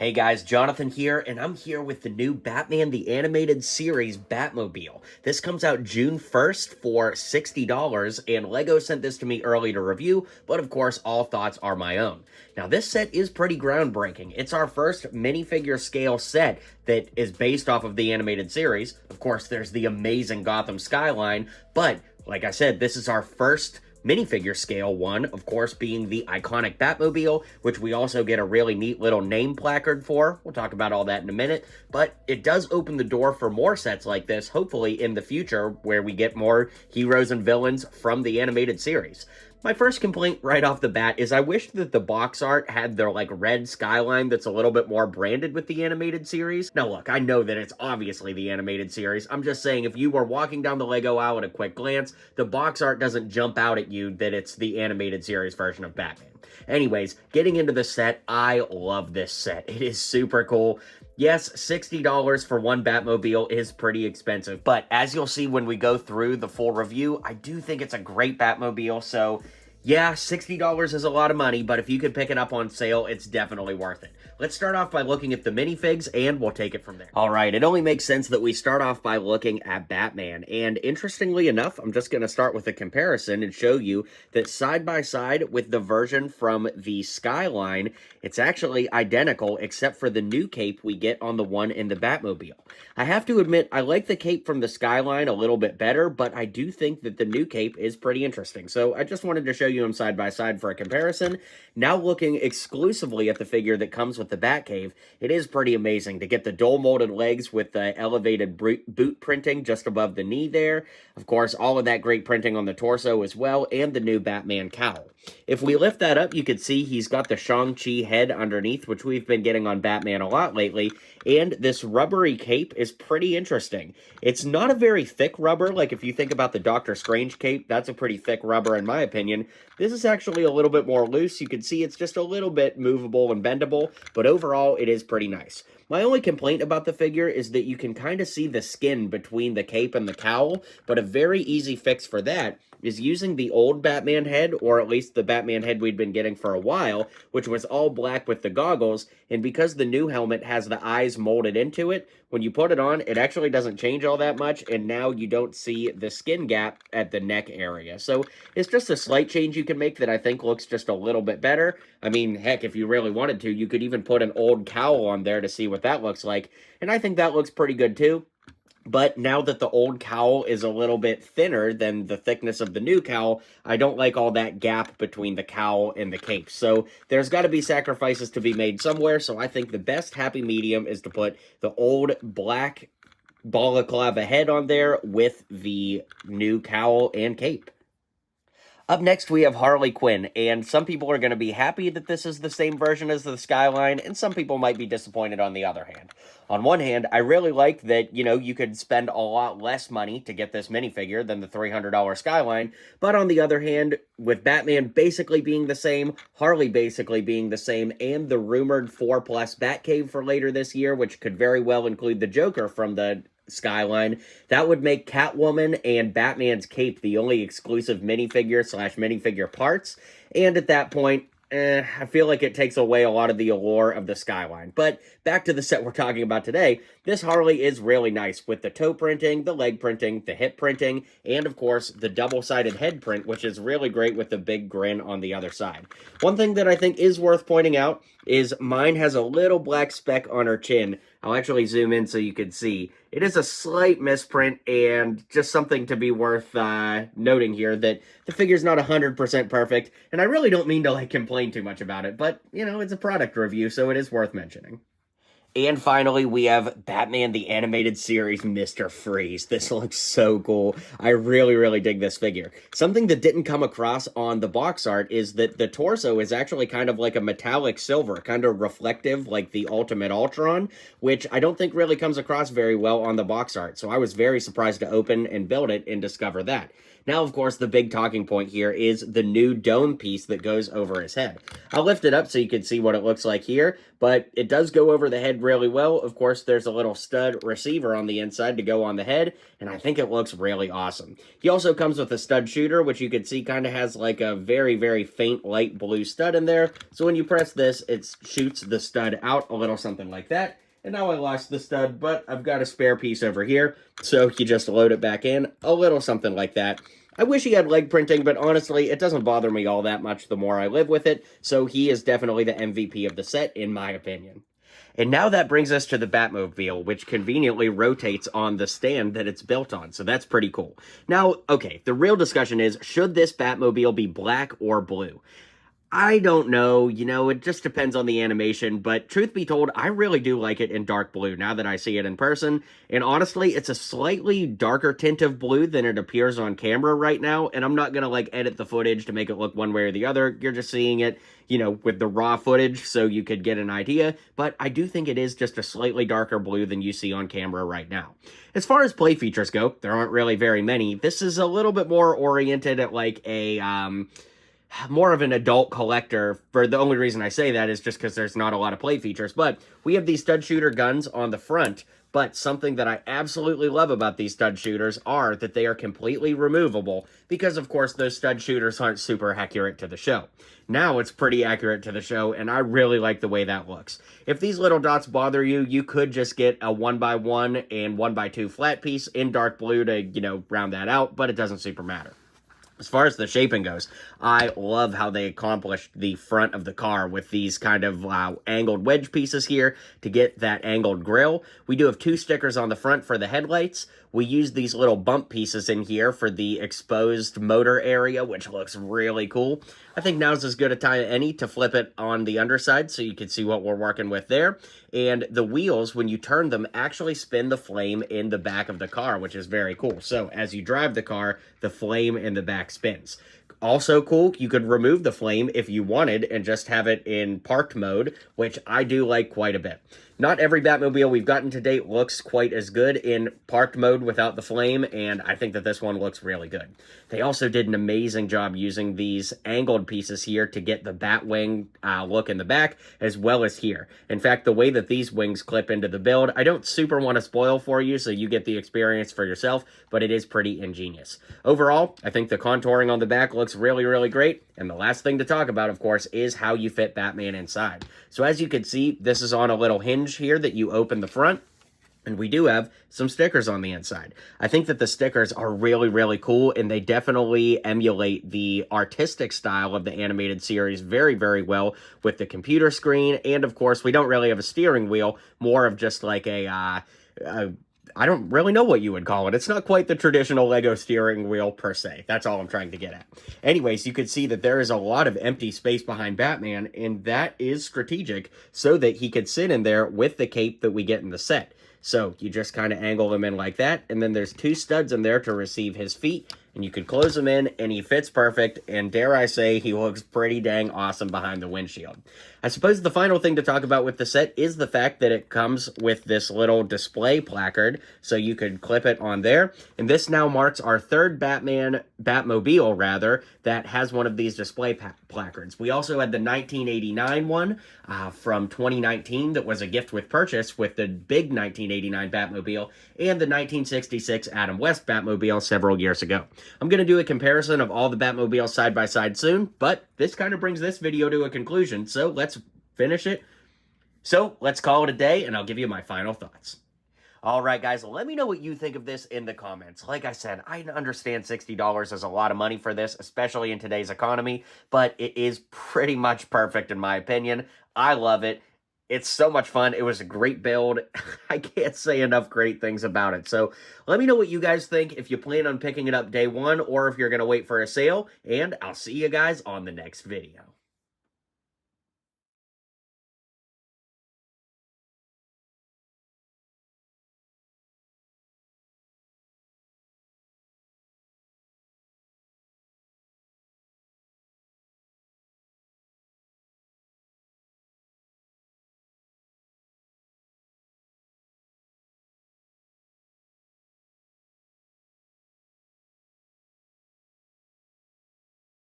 Hey guys, Jonathan here, and I'm here with the new Batman the Animated Series Batmobile. This comes out June 1st for $60, and LEGO sent this to me early to review, but of course, all thoughts are my own. Now, this set is pretty groundbreaking. It's our first minifigure scale set that is based off of the animated series. Of course, there's the amazing Gotham skyline, but like I said, this is our first minifigure scale one, of course, being the iconic Batmobile, which we also get a really neat little name placard for. We'll talk about all that in a minute, but it does open the door for more sets like this, hopefully in the future, where we get more heroes and villains from the animated series. My first complaint right off the bat is I wish that the box art had their red skyline that's a little bit more branded with the animated series. Now look, I know that it's obviously the animated series. I'm just saying if you were walking down the Lego aisle at a quick glance, the box art doesn't jump out at you that it's the animated series version of Batman. Anyways, getting into the set, I love this set. It is super cool. Yes, $60 for one Batmobile is pretty expensive, but as you'll see when we go through the full review, I do think it's a great Batmobile, so yeah, $60 is a lot of money, but if you could pick it up on sale, it's definitely worth it. Let's start off by looking at the minifigs, and we'll take it from there. All right, it only makes sense that we start off by looking at Batman, and interestingly enough, I'm just going to start with a comparison and show you that side by side with the version from the Skyline, it's actually identical, except for the new cape we get on the one in the Batmobile. I have to admit, I like the cape from the Skyline a little bit better, but I do think that the new cape is pretty interesting, so I just wanted to show you them side by side for a comparison. Now looking exclusively at the figure that comes with the Batcave, it is pretty amazing to get the dual molded legs with the elevated boot printing just above the knee there. Of course, all of that great printing on the torso as well, and the new Batman cowl. If we lift that up, you can see he's got the Shang-Chi head underneath, which we've been getting on Batman a lot lately, and this rubbery cape is pretty interesting. It's not a very thick rubber, like if you think about the Doctor Strange cape, that's a pretty thick rubber in my opinion. This is actually a little bit more loose. You can see it's just a little bit movable and bendable, but overall it is pretty nice. My only complaint about the figure is that you can kind of see the skin between the cape and the cowl, but a very easy fix for that is using the old Batman head, or at least the Batman head we'd been getting for a while, which was all black with the goggles, and because the new helmet has the eyes molded into it, when you put it on, it actually doesn't change all that much, and now you don't see the skin gap at the neck area. So it's just a slight change you can make that I think looks just a little bit better. I mean, heck, if you really wanted to, you could even put an old cowl on there to see what that looks like, and I think that looks pretty good too. But now that the old cowl is a little bit thinner than the thickness of the new cowl, I don't like all that gap between the cowl and the cape. So there's got to be sacrifices to be made somewhere, so I think the best happy medium is to put the old black balaclava head on there with the new cowl and cape. Up next, we have Harley Quinn, and some people are going to be happy that this is the same version as the Skyline, and some people might be disappointed on the other hand. On one hand, I really like that, you could spend a lot less money to get this minifigure than the $300 Skyline, but on the other hand, with Batman basically being the same, Harley basically being the same, and the rumored 4+ Batcave for later this year, which could very well include the Joker from the Skyline, that would make Catwoman and Batman's cape the only exclusive minifigure/minifigure parts, and at that point, I feel like it takes away a lot of the allure of the Skyline. But back to the set we're talking about today, this Harley is really nice with the toe printing, the leg printing, the hip printing, and of course, the double-sided head print, which is really great with the big grin on the other side. One thing that I think is worth pointing out is mine has a little black speck on her chin. I'll actually zoom in so you can see. It is a slight misprint, and just something to be worth noting here, that the figure's not 100% perfect, and I really don't mean to complain too much about it, but, it's a product review, so it is worth mentioning. And finally, we have Batman the Animated Series Mr. Freeze. This looks so cool. I really, really dig this figure. Something that didn't come across on the box art is that the torso is actually kind of like a metallic silver, kind of reflective like the Ultimate Ultron, which I don't think really comes across very well on the box art. So I was very surprised to open and build it and discover that. Now, of course, the big talking point here is the new dome piece that goes over his head. I'll lift it up so you can see what it looks like here, but it does go over the head really well. Of course, there's a little stud receiver on the inside to go on the head, and I think it looks really awesome. He also comes with a stud shooter, which you can see kind of has like a very, very faint light blue stud in there. So when you press this, it shoots the stud out, a little something like that. And now I lost the stud, but I've got a spare piece over here, so you just load it back in, a little something like that. I wish he had leg printing, but honestly, it doesn't bother me all that much the more I live with it, so he is definitely the MVP of the set, in my opinion. And now that brings us to the Batmobile, which conveniently rotates on the stand that it's built on, so that's pretty cool. Now, okay, the real discussion is, should this Batmobile be black or blue? I don't know, it just depends on the animation, but truth be told, I really do like it in dark blue now that I see it in person, and honestly, it's a slightly darker tint of blue than it appears on camera right now, and I'm not gonna, edit the footage to make it look one way or the other. You're just seeing it, with the raw footage, so you could get an idea, but I do think it is just a slightly darker blue than you see on camera right now. As far as play features go, there aren't really very many. This is a little bit more oriented at, more of an adult collector. For the only reason I say that is just because there's not a lot of play features, but we have these stud shooter guns on the front, but something that I absolutely love about these stud shooters are that they are completely removable, because of course those stud shooters aren't super accurate to the show. Now it's pretty accurate to the show, and I really like the way that looks. If these little dots bother you, you could just get a 1x1 and 1x2 flat piece in dark blue to, round that out, but it doesn't super matter. As far as the shaping goes, I love how they accomplished the front of the car with these kind of angled wedge pieces here to get that angled grille. We do have two stickers on the front for the headlights. We use these little bump pieces in here for the exposed motor area, which looks really cool. I think now's as good a time as any to flip it on the underside so you can see what we're working with there. And the wheels, when you turn them, actually spin the flame in the back of the car, which is very cool. So as you drive the car, the flame in the back spins. Also cool, you could remove the flame if you wanted and just have it in parked mode, which I do like quite a bit. Not every Batmobile we've gotten to date looks quite as good in parked mode without the flame, and I think that this one looks really good. They also did an amazing job using these angled pieces here to get the Batwing look in the back, as well as here. In fact, the way that these wings clip into the build, I don't super want to spoil for you so you get the experience for yourself, but it is pretty ingenious. Overall, I think the contouring on the back looks really, really great, and the last thing to talk about, of course, is how you fit Batman inside. So as you can see, this is on a little hinge here that you open the front, and we do have some stickers on the inside. I think that the stickers are really, really cool, and they definitely emulate the artistic style of the animated series very, very well with the computer screen, and of course, we don't really have a steering wheel, more of just like I don't really know what you would call it. It's not quite the traditional Lego steering wheel per se. That's all I'm trying to get at. Anyways, you can see that there is a lot of empty space behind Batman, and that is strategic so that he could sit in there with the cape that we get in the set. So you just kind of angle him in like that, and then there's two studs in there to receive his feet, and you can close him in, and he fits perfect, and dare I say, he looks pretty dang awesome behind the windshield. I suppose the final thing to talk about with the set is the fact that it comes with this little display placard, so you could clip it on there, and this now marks our third Batmobile, that has one of these display placards. We also had the 1989 one from 2019 that was a gift with purchase with the big 1989 Batmobile, and the 1966 Adam West Batmobile several years ago. I'm going to do a comparison of all the Batmobiles side by side soon, but this kind of brings this video to a conclusion, so let's finish it. So let's call it a day, and I'll give you my final thoughts. Alright guys, let me know what you think of this in the comments. Like I said, I understand $60 is a lot of money for this, especially in today's economy, but it is pretty much perfect in my opinion. I love it. It's so much fun. It was a great build. I can't say enough great things about it. So let me know what you guys think, if you plan on picking it up day one or if you're going to wait for a sale, and I'll see you guys on the next video.